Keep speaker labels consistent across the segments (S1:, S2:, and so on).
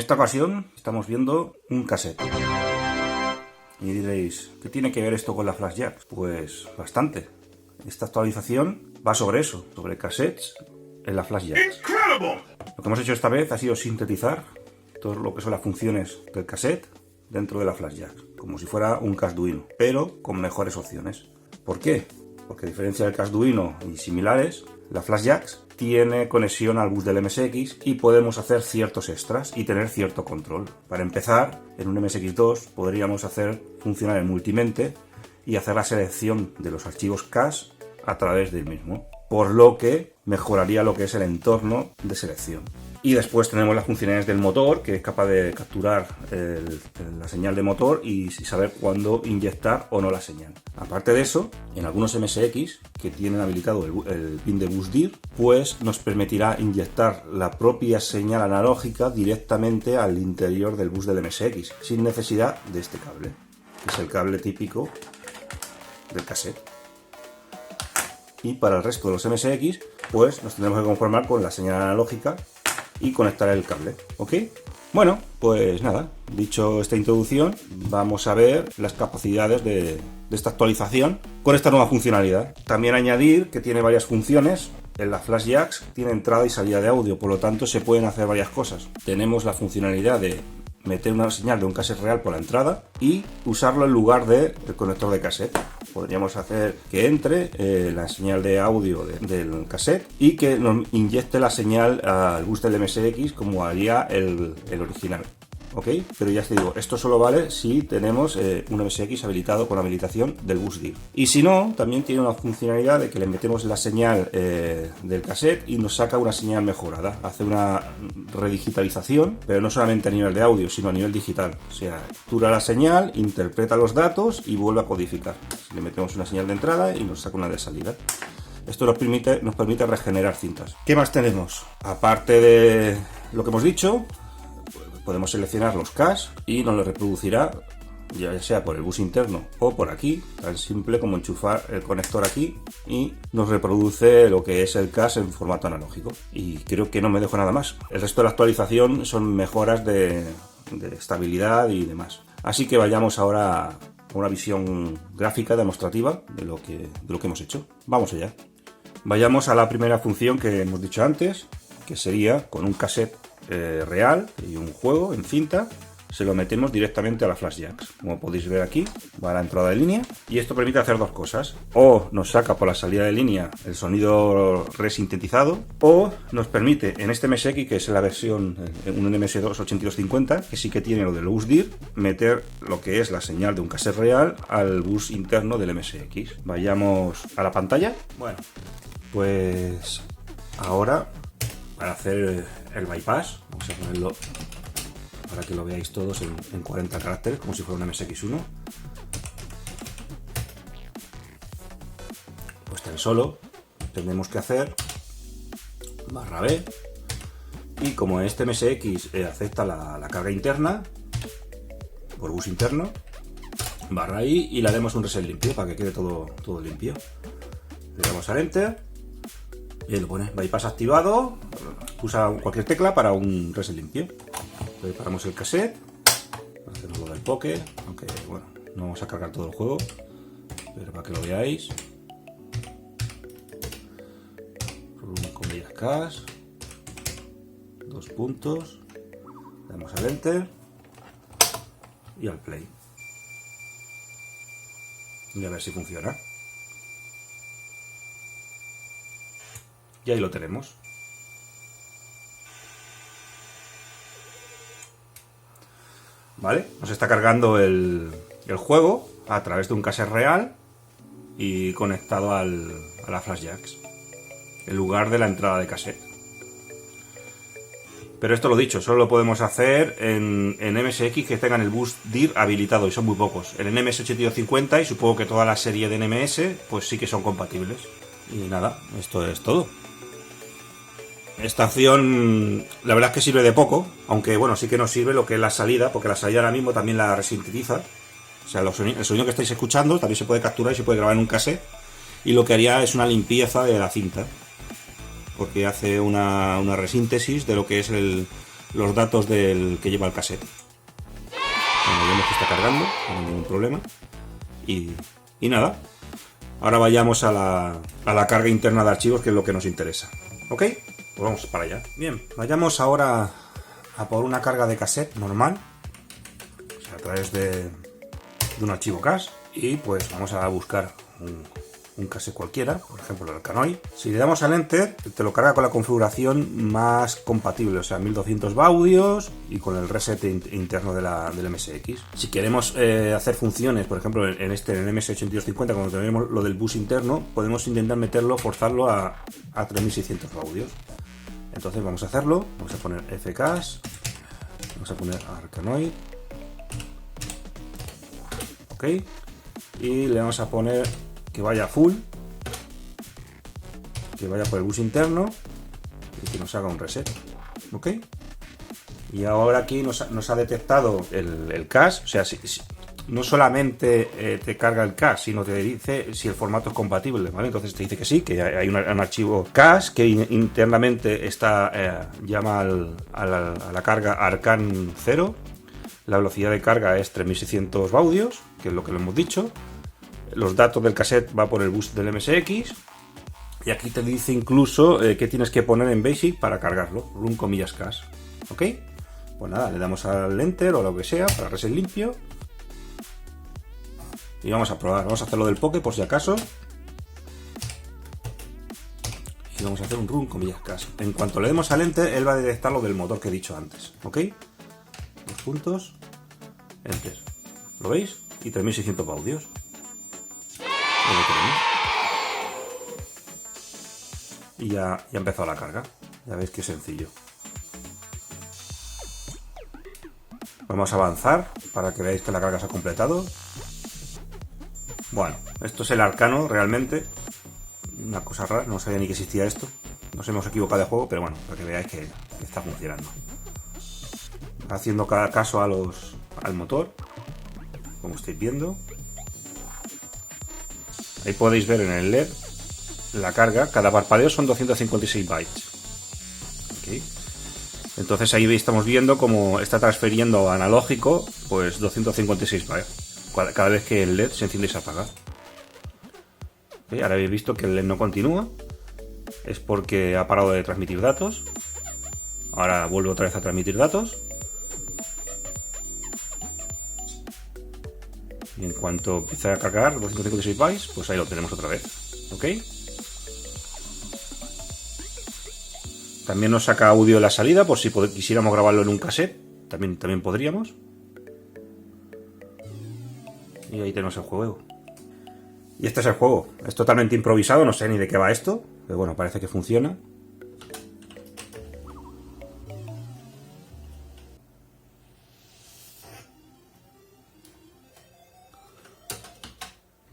S1: esta ocasión estamos viendo un cassette. Y diréis, ¿qué tiene que ver esto con la Flash Jack? Pues bastante. Esta actualización va sobre eso, sobre cassettes en la Flash Jack. Lo que hemos hecho esta vez ha sido sintetizar todo lo que son las funciones del cassette dentro de la Flash Jack, como si fuera un Arduino, pero con mejores opciones. ¿Por qué? Porque a diferencia del Arduino y similares, la Flash Jack tiene conexión al bus del MSX y podemos hacer ciertos extras y tener cierto control. Para empezar, en un MSX2 podríamos hacer funcionar el multimente y hacer la selección de los archivos cache a través del mismo, por lo que mejoraría lo que es el entorno de selección. Y después tenemos las funcionalidades del motor, que es capaz de capturar la señal de motor y saber cuándo inyectar o no la señal. Aparte de eso, en algunos MSX que tienen habilitado el pin de BusDir, pues nos permitirá inyectar la propia señal analógica directamente al interior del bus del MSX, sin necesidad de este cable, que es el cable típico del cassette. Y para el resto de los MSX, pues nos tendremos que conformar con la señal analógica y conectar el cable, ¿ok? Bueno, pues nada, dicho esta introducción, vamos a ver las capacidades de esta actualización con esta nueva funcionalidad. También añadir que tiene varias funciones. En la Flash Jack tiene entrada y salida de audio, por lo tanto se pueden hacer varias cosas. Tenemos la funcionalidad de meter una señal de un cassette real por la entrada y usarlo en lugar del conector de cassette. Podríamos hacer que entre la señal de audio del cassette y que nos inyecte la señal al bus del MSX como haría el original. ¿Ok? Pero ya te digo, esto solo vale si tenemos un MSX habilitado con habilitación del BusDir. Y si no, también tiene una funcionalidad de que le metemos la señal del cassette y nos saca una señal mejorada. Hace una redigitalización, pero no solamente a nivel de audio, sino a nivel digital. O sea, captura la señal, interpreta los datos y vuelve a codificar. Le metemos una señal de entrada y nos saca una de salida. Esto nos permite regenerar cintas. ¿Qué más tenemos? Aparte de lo que hemos dicho, podemos seleccionar los cache y nos lo reproducirá ya sea por el bus interno o por aquí, tan simple como enchufar el conector aquí y nos reproduce lo que es el cache en formato analógico. Y creo que no me dejo nada más. El resto de la actualización son mejoras de estabilidad y demás. Así que vayamos ahora a una visión gráfica demostrativa de lo que hemos hecho. Vamos allá. Vayamos a la primera función que hemos dicho antes, que sería con un cassette real y un juego en cinta, se lo metemos directamente a la Flash Jack. Como podéis ver aquí, va a la entrada de línea y esto permite hacer dos cosas: o nos saca por la salida de línea el sonido resintetizado, o nos permite en este MSX, que es la versión un MS2 8250, que sí que tiene lo del BusDir, meter lo que es la señal de un cassette real al bus interno del MSX. Vayamos a la pantalla. Bueno, pues ahora, para hacer el bypass, vamos a ponerlo para que lo veáis todos en 40 caracteres, como si fuera un MSX1. Pues tan solo tenemos que hacer /B, y como este MSX acepta la carga interna por bus interno, /I, y le haremos un reset limpio para que quede todo limpio. Le damos al Enter y lo pone bypass activado. Usa cualquier tecla para un reset limpio. Preparamos el cassette, hacemos lo del poke, aunque bueno, no vamos a cargar todo el juego, pero para que lo veáis. Comillas cache, 2 puntos, le damos al Enter y al Play. Y a ver si funciona. Y ahí lo tenemos. ¿Vale? Nos está cargando el juego a través de un cassette real y conectado a la Flash Jack en lugar de la entrada de cassette. Pero esto lo dicho, solo lo podemos hacer en MSX que tengan el BusDir habilitado, y son muy pocos. En el NMS8250 y supongo que toda la serie de NMS pues sí que son compatibles. Y nada, esto es todo. Esta opción la verdad es que sirve de poco, aunque bueno, sí que nos sirve lo que es la salida, porque la salida ahora mismo también la resintetiza. O sea, el sonido que estáis escuchando también se puede capturar y se puede grabar en un cassette, y lo que haría es una limpieza de la cinta, porque hace una resíntesis de lo que es los datos del que lleva el cassette. Bueno, vemos que está cargando, no hay ningún problema. Y nada, ahora vayamos a la carga interna de archivos, que es lo que nos interesa. ¿Ok? Pues vamos para allá. Bien, vayamos ahora a por una carga de cassette normal, o sea, a través de un archivo CAS, y pues vamos a buscar un cassette cualquiera, por ejemplo el Arkanoid. Si le damos al Enter, te lo carga con la configuración más compatible, o sea 1200 baudios y con el reset interno del MSX. Si queremos hacer funciones, por ejemplo en el MS8250, cuando tenemos lo del bus interno, podemos intentar meterlo, forzarlo a 3600 baudios. Entonces vamos a hacerlo, vamos a poner fcas, vamos a poner Arkanoid, ok, y le vamos a poner que vaya full, que vaya por el bus interno y que nos haga un reset, ok. Y ahora aquí nos ha detectado el cache, o sea, no solamente te carga el cache, sino te dice si el formato es compatible, ¿vale? Entonces te dice que sí, que hay un archivo cache que internamente llama a la carga Arcan 0. La velocidad de carga es 3600 baudios, que es lo que lo hemos dicho. Los datos del cassette va por el bus del MSX. Y aquí te dice incluso qué tienes que poner en BASIC para cargarlo. Run comillas cache. ¿Ok? Pues nada, le damos al Enter o lo que sea para reset limpio. Y vamos a probar. Vamos a hacerlo del Poke por si acaso. Y vamos a hacer un run comillas cache. En cuanto le demos al Enter, él va a detectar lo del motor que he dicho antes. ¿Ok? 2 puntos. Enter. ¿Lo veis? Y 3600 baudios. Y ya ha empezado la carga. Ya veis que sencillo. Vamos a avanzar para que veáis que la carga se ha completado. Bueno, esto es el Arcano realmente. Una cosa rara, no sabía ni que existía esto. Nos hemos equivocado de juego, pero bueno, para que veáis que está funcionando. Haciendo cada caso al motor, como estáis viendo. Ahí podéis ver en el LED la carga. Cada parpadeo son 256 bytes. ¿Okay? Entonces ahí estamos viendo cómo está transfiriendo analógico pues 256 bytes cada vez que el LED se enciende y se apaga. ¿Okay? Ahora habéis visto que el LED no continúa. Es porque ha parado de transmitir datos. Ahora vuelve otra vez a transmitir datos. Y en cuanto empiece a cargar 256 bytes, pues ahí lo tenemos otra vez. ¿Ok? También nos saca audio de la salida, por si quisiéramos grabarlo en un cassette. También podríamos. Y ahí tenemos el juego. Y este es el juego. Es totalmente improvisado, no sé ni de qué va esto. Pero bueno, parece que funciona.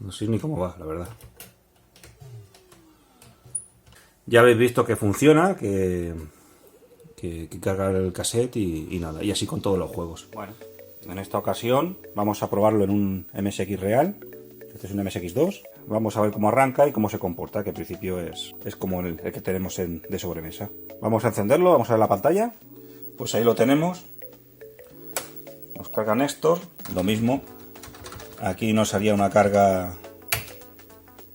S1: No sé ni cómo va, la verdad. Ya habéis visto que funciona, que carga el cassette y nada. Y así con todos los juegos. Bueno, en esta ocasión vamos a probarlo en un MSX real. Este es un MSX2. Vamos a ver cómo arranca y cómo se comporta, que en principio es como el que tenemos de sobremesa. Vamos a encenderlo, vamos a ver la pantalla. Pues ahí lo tenemos. Nos carga Néstor, lo mismo. Aquí nos haría una carga,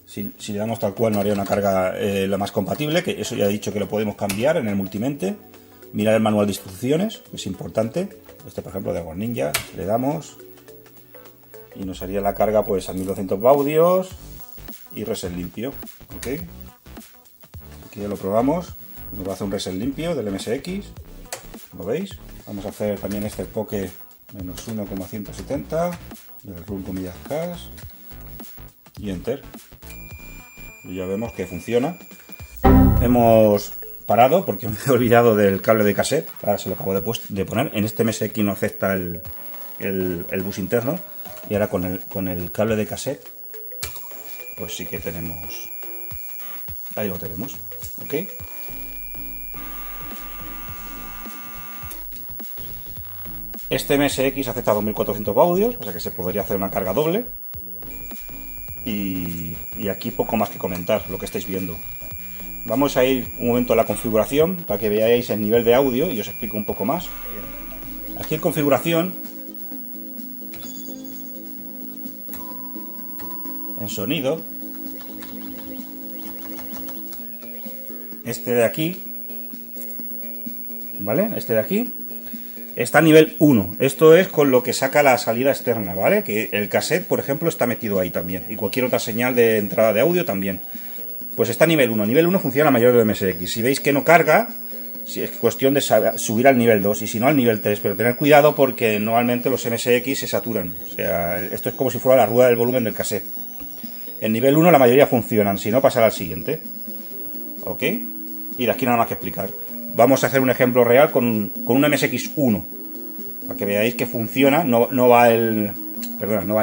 S1: si le damos tal cual, no haría una carga lo más compatible, que eso ya he dicho que lo podemos cambiar en el multimente. Mirar el manual de instrucciones, que es importante. Este, por ejemplo, de Agua Ninja, le damos y nos haría la carga pues a 1200 baudios y reset limpio. ¿Ok? Aquí ya lo probamos, nos va a hacer un reset limpio del MSX, ¿lo veis? Vamos a hacer también este Poke menos 1,170 y el run comillas cache y enter. Y ya vemos que funciona. Hemos parado porque me he olvidado del cable de cassette. Ahora se lo acabo de poner. En este MSX no acepta el bus interno. Y ahora con el cable de cassette pues sí que tenemos. Ahí lo tenemos. ¿Ok? Este MSX acepta 2400 baudios, o sea que se podría hacer una carga doble. Y aquí poco más que comentar, lo que estáis viendo. Vamos a ir un momento a la configuración para que veáis el nivel de audio y os explico un poco más. Aquí en configuración, en sonido, este de aquí, ¿vale? Este de aquí está a nivel 1. Esto es con lo que saca la salida externa, ¿vale? Que el cassette, por ejemplo, está metido ahí también. Y cualquier otra señal de entrada de audio también. Pues está a nivel 1. Nivel 1 funciona la mayoría de MSX. Si veis que no carga, si es cuestión de subir al nivel 2 y si no al nivel 3. Pero tener cuidado porque normalmente los MSX se saturan. O sea, esto es como si fuera la rueda del volumen del cassette. En nivel 1 la mayoría funcionan, si no pasará al siguiente. ¿Ok? Y de aquí nada más que explicar. Vamos a hacer un ejemplo real con un MSX1. Para que veáis que funciona. No va el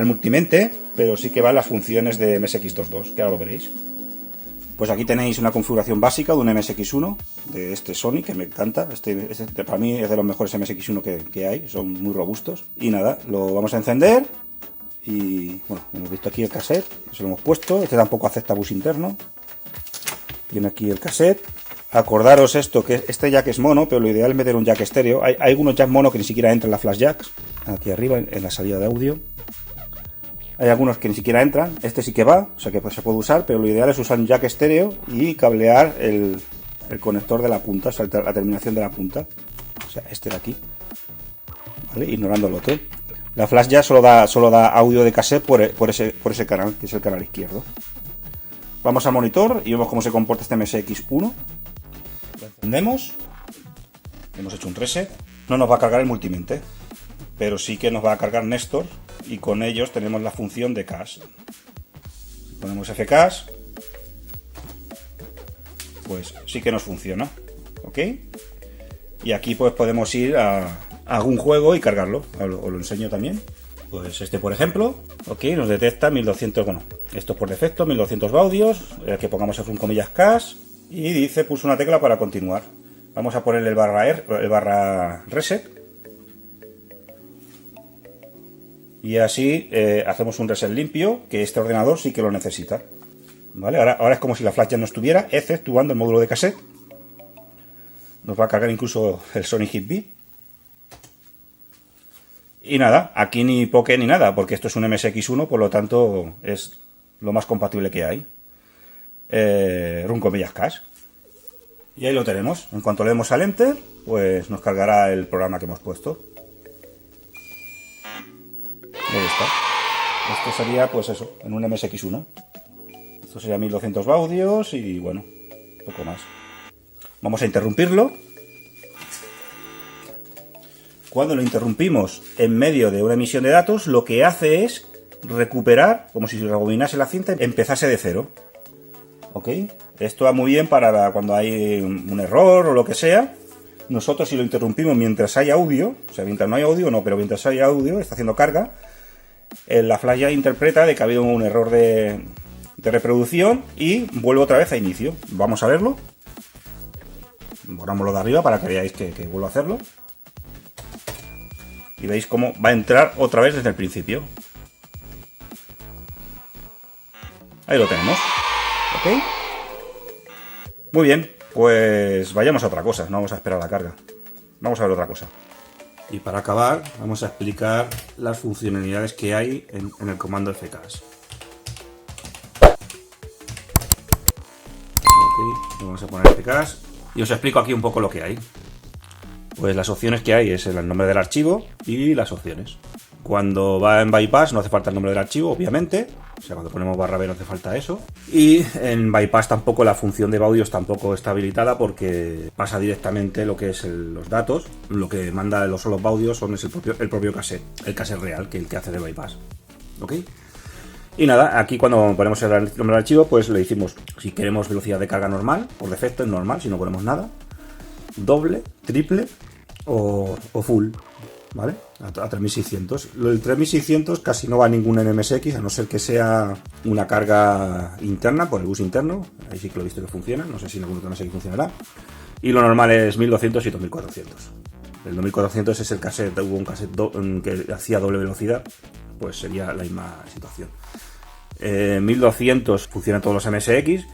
S1: multimente, pero sí que van las funciones de MSX22, que ahora lo veréis. Pues aquí tenéis una configuración básica de un MSX1 de este Sony, que me encanta. Este para mí es de los mejores MSX1 que hay, son muy robustos. Y nada, lo vamos a encender. Y bueno, hemos visto aquí el cassette, se lo hemos puesto. Este tampoco acepta bus interno. Viene aquí el cassette. Acordaros esto, que este jack es mono, pero lo ideal es meter un jack estéreo. Hay algunos jack mono que ni siquiera entran en la flash jacks. Aquí arriba, en la salida de audio. Hay algunos que ni siquiera entran, este sí que va, o sea que pues se puede usar, pero lo ideal es usar un jack estéreo y cablear el conector de la punta, o sea, la terminación de la punta, o sea, este de aquí, ¿vale? Ignorando el otro. La flash jack solo da audio de cassette por ese canal, que es el canal izquierdo. Vamos al monitor y vemos cómo se comporta este MSX1. Lo encendemos, hemos hecho un reset, no nos va a cargar el multimente, pero sí que nos va a cargar Néstor. Y con ellos tenemos la función de cache. Si ponemos fcache, pues sí que nos funciona, ¿ok? Y aquí pues podemos ir a algún juego y cargarlo. Os lo enseño también. Pues este, por ejemplo, ¿ok? Nos detecta 1200, bueno, esto es por defecto, 1200 baudios, el que pongamos el comillas cache y dice pulsa una tecla para continuar. Vamos a ponerle el barra reset. Y así hacemos un reset limpio, que este ordenador sí que lo necesita. ¿Vale? Ahora es como si la flash ya no estuviera, exceptuando el módulo de cassette. Nos va a cargar incluso el Sony Hit-B. Y nada, aquí ni Poké ni nada, porque esto es un MSX1, por lo tanto es lo más compatible que hay. Run comillas cache. Y ahí lo tenemos. En cuanto le demos al Enter, pues nos cargará el programa que hemos puesto. Ahí está. Esto sería, pues eso, en un MSX1. Esto sería 1200 baudios y bueno, poco más. Vamos a interrumpirlo. Cuando lo interrumpimos en medio de una emisión de datos, lo que hace es recuperar, como si se rebobinase la cinta, empezase de cero. ¿Ok? Esto va muy bien para cuando hay un error o lo que sea. Nosotros, si lo interrumpimos mientras hay audio, o sea, mientras no hay audio no, pero mientras hay audio, está haciendo carga, la flash ya interpreta de que ha habido un error de reproducción y vuelve otra vez a inicio. Vamos a verlo. Borrámoslo de arriba para que veáis que vuelvo a hacerlo. Y veis cómo va a entrar otra vez desde el principio. Ahí lo tenemos. ¿Ok? Muy bien, pues vayamos a otra cosa. No vamos a esperar la carga. Vamos a ver otra cosa. Y para acabar, vamos a explicar las funcionalidades que hay en el comando fcache. Ok, vamos a poner fcache y os explico aquí un poco lo que hay. Pues las opciones que hay es el nombre del archivo y las opciones. Cuando va en bypass no hace falta el nombre del archivo, obviamente. O sea, cuando ponemos /b no hace falta eso. Y en bypass tampoco la función de baudios tampoco está habilitada porque pasa directamente lo que es los datos. Lo que manda los solos baudios es el propio cassette. El cassette real, que el que hace de bypass. ¿Ok? Y nada, aquí cuando ponemos el nombre del archivo, pues le decimos si queremos velocidad de carga normal, por defecto es normal, si no ponemos nada. Doble, triple o full, ¿vale? A 3600. El 3600 casi no va a ningún NMSX, a no ser que sea una carga interna por el bus interno. Ahí sí que lo he visto que funciona, no sé si en algún otro NMSX funcionará. Y lo normal es 1200 y 2400. El 2400 es el cassette, hubo un cassette que hacía doble velocidad, pues sería la misma situación. 1200 funciona en todos los MSX.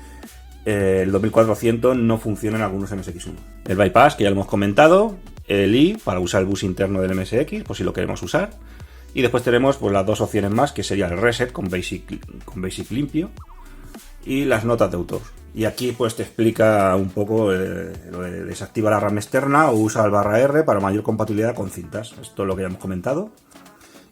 S1: el 2400 no funciona en algunos MSX1. El bypass, que ya lo hemos comentado, el I para usar el bus interno del MSX, por si lo queremos usar. Y después tenemos pues las dos opciones más, que sería el reset con basic limpio y las notas de autor. Y aquí pues te explica un poco lo de desactiva la RAM externa o usa el /R para mayor compatibilidad con cintas. Esto es lo que ya hemos comentado.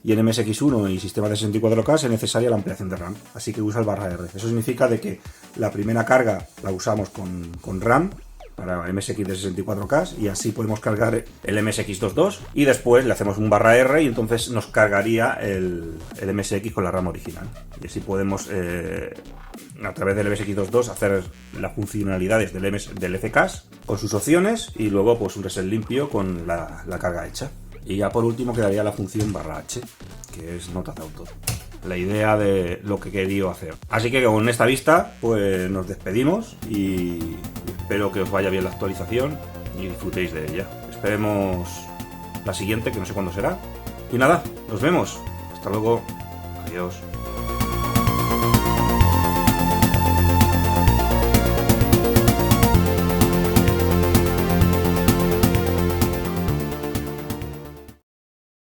S1: Y en MSX1 y sistemas de 64K es necesaria la ampliación de RAM, así que usa el /R. Eso significa de que la primera carga la usamos con RAM para MSX de 64K y así podemos cargar el MSX22 y después le hacemos un /R y entonces nos cargaría el MSX con la RAM original. Y así podemos a través del MSX22 hacer las funcionalidades del FCAS con sus opciones y luego pues un reset limpio con la carga hecha. Y ya por último quedaría la función /H, que es notas de autor. La idea de lo que he querido hacer. Así que con esta vista, pues nos despedimos y espero que os vaya bien la actualización y disfrutéis de ella. Esperemos la siguiente, que no sé cuándo será. Y nada, nos vemos. Hasta luego. Adiós.